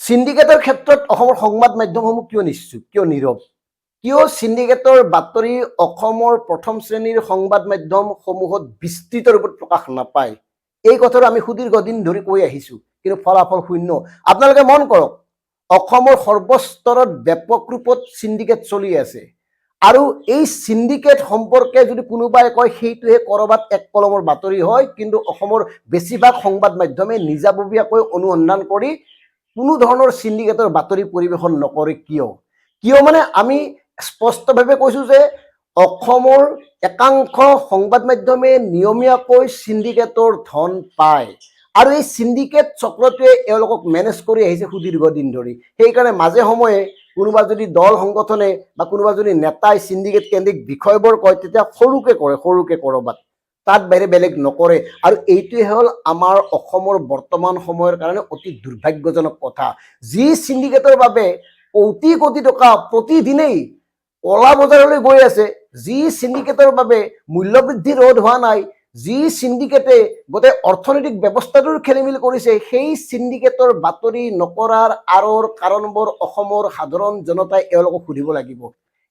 সিন্ডিকেটৰ ক্ষেত্ৰত অসমৰ সংবাদ মাধ্যমসমূহ কিয় নিশ্চুপ, কিয় নীৰৱ? কিয় সিন্ডিকেটৰ বাতৰি অসমৰ প্ৰথম শ্ৰেণীৰ সংবাদ মাধ্যমসমূহত বিস্তৃত ৰূপত প্ৰকাশ নাপায়? এই কথাটো আমি সুদীৰ্ঘ দিন ধৰি কৈ আহিছোঁ, কিন্তু ফলাফল শূন্য। আপোনালোকে মন কৰক, অসমৰ সৰ্বস্তৰত ব্যাপক ৰূপত সিন্ডিকেট চলি আছে, আৰু এই সিন্ডিকেট সম্পৰ্কে যদি কোনোবাই কয় সেইটোহে ক'ৰবাত এক কলমৰ বাতৰি হয়, কিন্তু অসমৰ বেছিভাগ সংবাদ মাধ্যমে নিজাববীয়াকৈ অনুসন্ধান কৰি কোনো ধৰণৰ সিন্ডিকেটৰ বাতৰি পৰিৱেশন নকৰে। কিয় মানে আমি স্পষ্টভাৱে কৈছোঁ যে অসমৰ একাংশ সংবাদ মাধ্যমে নিয়মীয়াকৈ সিন্ডিকেটৰ ধন পায়, আৰু এই সিন্ডিকেট চক্ৰটোৱে এওঁলোকক মেনেজ কৰি আহিছে সুদীৰ্ঘ দিন ধৰি। সেইকাৰণে মাজে সময়ে কোনোবা যদি দল সংগঠনে বা কোনোবা যদি নেতাই সিন্ডিকেট কেন্দ্ৰিক বিষয়বোৰ কয়, তেতিয়া সৰুকে ক'ৰবাত, তাত বাহিৰে বেলেগ নকৰে। আৰু এইটোৱে হ'ল আমাৰ অসমৰ বৰ্তমান সময়ৰ কাৰণে অতি দুৰ্ভাগ্যজনক কথা। যি সিন্ডিকেটৰ বাবে কোটি কোটি টকা প্ৰতিদিনেই কলা বজাৰলৈ গৈ আছে, যি সিন্ডিকেটৰ বাবে মূল্যবৃদ্ধি ৰোধ হোৱা নাই, যি সিন্ডিকেটে গোটেই অৰ্থনৈতিক ব্যৱস্থাটোৰ খেলিমেলি কৰিছে, সেই সিন্ডিকেটৰ বাতৰি নকৰাৰ আঁৰৰ কাৰণবোৰ অসমৰ সাধাৰণ জনতাই এওঁলোকক সুধিব লাগিব।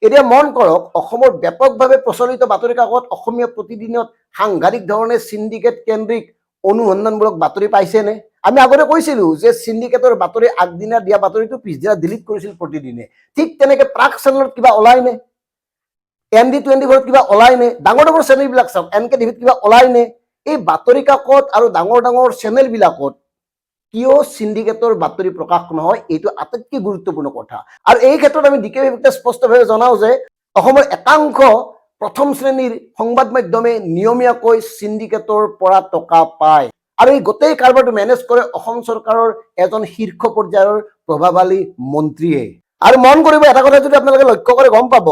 এতিয়া মন কৰক, অসমৰ ব্যাপকভাৱে প্ৰচলিত বাতৰি কাকত অসমীয়া প্ৰতিদিনত সাংঘাতিক ধৰণে সিন্ডিকেট কেন্দ্ৰিক অনুসন্ধানমূলক বাতৰি পাইছেনে? আমি আগতে কৈছিলোঁ যে সিন্ডিকেটৰ বাতৰি আগদিনা দিয়া বাতৰিটো পিছদিনা ডিলিট কৰিছিল প্ৰতিদিনে। ঠিক তেনেকে প্ৰাক চেনেলত কিবা ওলাইনে? ND24ত কিবা ওলাইনে? ডাঙৰ ডাঙৰ চেনেলবিলাক চাওক, NK টিভিত কিবা ওলাইনে? এই বাতৰি কাকত আৰু ডাঙৰ ডাঙৰ চেনেলবিলাকত কিয় সিন্ডিকেটৰ বাতৰি প্ৰকাশ নহয়, এইটো আটাইতকৈ গুৰুত্বপূৰ্ণ কথা। আৰু এই ক্ষেত্ৰত আমি DK স্পষ্টভাৱে জনাওঁ যে অসমৰ একাংশ প্ৰথম শ্ৰেণীৰ সংবাদ মাধ্যমে নিয়মীয়াকৈ সিন্ডিকেটৰ পৰা টকা পায়, আৰু এই গোটেই কাৰবাৰটো মেনেজ কৰে অসম চৰকাৰৰ এজন শীৰ্ষ পৰ্যায়ৰ প্ৰভাৱশালী মন্ত্ৰীয়ে। আৰু মন কৰিব, এটা কথা যদি আপোনালোকে লক্ষ্য কৰে গম পাব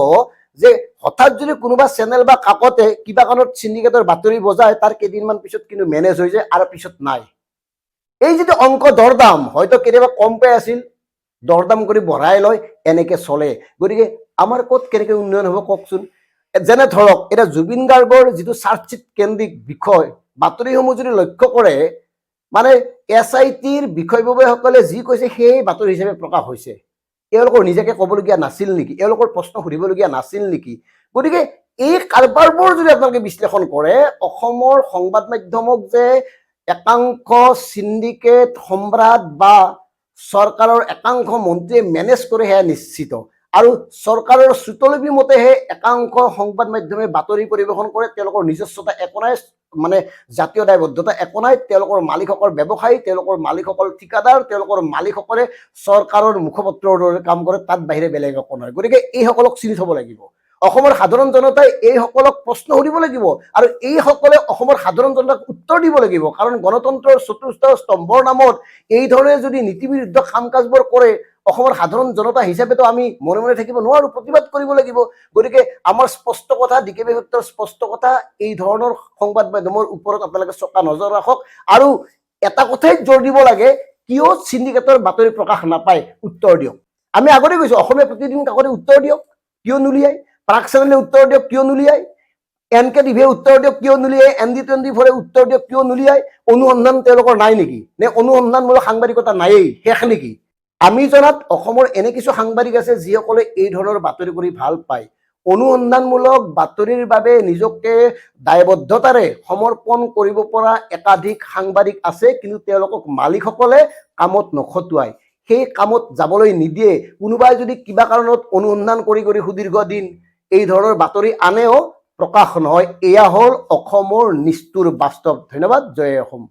যে হঠাৎ যদি কোনোবা চেনেল বা কাকতে কিবা কাৰণত সিন্ডিকেটৰ বাতৰি বজায়, তাৰ কেইদিনমান পিছত কিন্তু মেনেজ হৈ যায় আৰু পিছত নাই। এই যিটো অংক দৰদাম, হয়তো কেতিয়াবা কমকৈ আছিল, দৰদাম কৰি বঢ়াই লয়, এনেকে চলে। গতিকে আমাৰ ক'ত কেনেকৈ উন্নয়ন হ'ব কওকচোন? যেনে ধৰক এতিয়া জুবিন গাৰ্গৰ যিটো চাৰ্জশ্বিট কেন্দ্ৰিক বিষয়, বাতৰিসমূহ যদি লক্ষ্য কৰে, মানে SITৰ বিষয়ববীয়াসকলে যি কৈছে সেই বাতৰি হিচাপে প্ৰকাশ হৈছে। এওঁলোকৰ নিজাকে ক'বলগীয়া নাছিল নেকি? এওঁলোকৰ প্ৰশ্ন সুধিবলগীয়া নাছিল নেকি? গতিকে এই কাৰবাৰবোৰ যদি আপোনালোকে বিশ্লেষণ কৰে, অসমৰ সংবাদ মাধ্যমক যে একাংশ সিন্ডিকেট সম্ৰাট বা চৰকাৰৰ একাংশ মন্ত্ৰীয়ে মেনেজ কৰে সেয়া নিশ্চিত। আৰু চৰকাৰৰ শ্ৰুতলিপি মতেহে একাংশ সংবাদ মাধ্যমে বাতৰি পৰিৱেশন কৰে। তেওঁলোকৰ নিজস্বতা একো নাই, মানে জাতীয় দায়বদ্ধতা একো নাই। তেওঁলোকৰ মালিকসকল ব্যৱসায়ী, তেওঁলোকৰ মালিকসকল ঠিকাদাৰ, তেওঁলোকৰ মালিকসকলে চৰকাৰৰ মুখপত্ৰৰ দৰে কাম কৰে, তাত বাহিৰে বেলেগ একো নহয়। গতিকে এইসকলক চিনি থব লাগিব। অসমৰ সাধাৰণ জনতাই এইসকলক প্ৰশ্ন সুধিব লাগিব, আৰু এইসকলে অসমৰ সাধাৰণ জনতাক উত্তৰ দিব লাগিব। কাৰণ গণতন্ত্ৰৰ চতুৰ্থ স্তম্ভৰ নামত এই ধৰণে যদি নীতিবিৰুদ্ধ কাম কাজবোৰ কৰে, অসমৰ সাধাৰণ জনতা হিচাপেতো আমি মনে মনে থাকিব নোৱাৰো, প্ৰতিবাদ কৰিব লাগিব। গতিকে আমাৰ স্পষ্ট কথা, DKB সত্যৰ স্পষ্ট কথা, এই ধৰণৰ সংবাদ মাধ্যমৰ ওপৰত আপোনালোকে চকা নজৰ ৰাখক। আৰু এটা কথাই জোৰ দিব লাগে, কিয় সিন্ডিকেটৰ বাতৰি প্ৰকাশ নাপায়, উত্তৰ দিয়ক। আমি আগতে কৈছোঁ, অসমীয়া প্ৰতিদিন কাকতে উত্তৰ দিয়ক, কিয় নুলিয়াই? প্ৰাক চেনেলে উত্তৰ দিয়ক, কিয় নুলিয়াই? NK টিভিয়ে উত্তৰ দিয়ক, কিয় নুলিয়াই? ND24 উত্তৰ দিয়ক, কিয় নুলিয়াই? অনুসন্ধান তেওঁলোকৰ নাই নেকি? নে অনুসন্ধানমূলক সাংবাদিকতা নায়েই, শেষ নেকি? আমি জনাত অসমৰ এনে কিছু সাংবাদিক আছে যিসকলে এই ধৰণৰ বাতৰি কৰি ভাল পায়। অনুসন্ধানমূলক বাতৰিৰ বাবে নিজকে দায়বদ্ধতাৰে সমৰ্পণ কৰিব পৰা একাধিক সাংবাদিক আছে, কিন্তু তেওঁলোকক মালিকসকলে কামত নখটুৱায়, সেই কামত যাবলৈ নিদিয়ে। কোনোবাই যদি কিবা কাৰণত অনুসন্ধান কৰি সুদীৰ্ঘ দিন এই ধৰণৰ বাতৰি আনেও প্ৰকাশ নহয়। এয়া হ'ল অসমৰ নিষ্ঠুৰ বাস্তৱ। ধন্যবাদ। জয় অসম।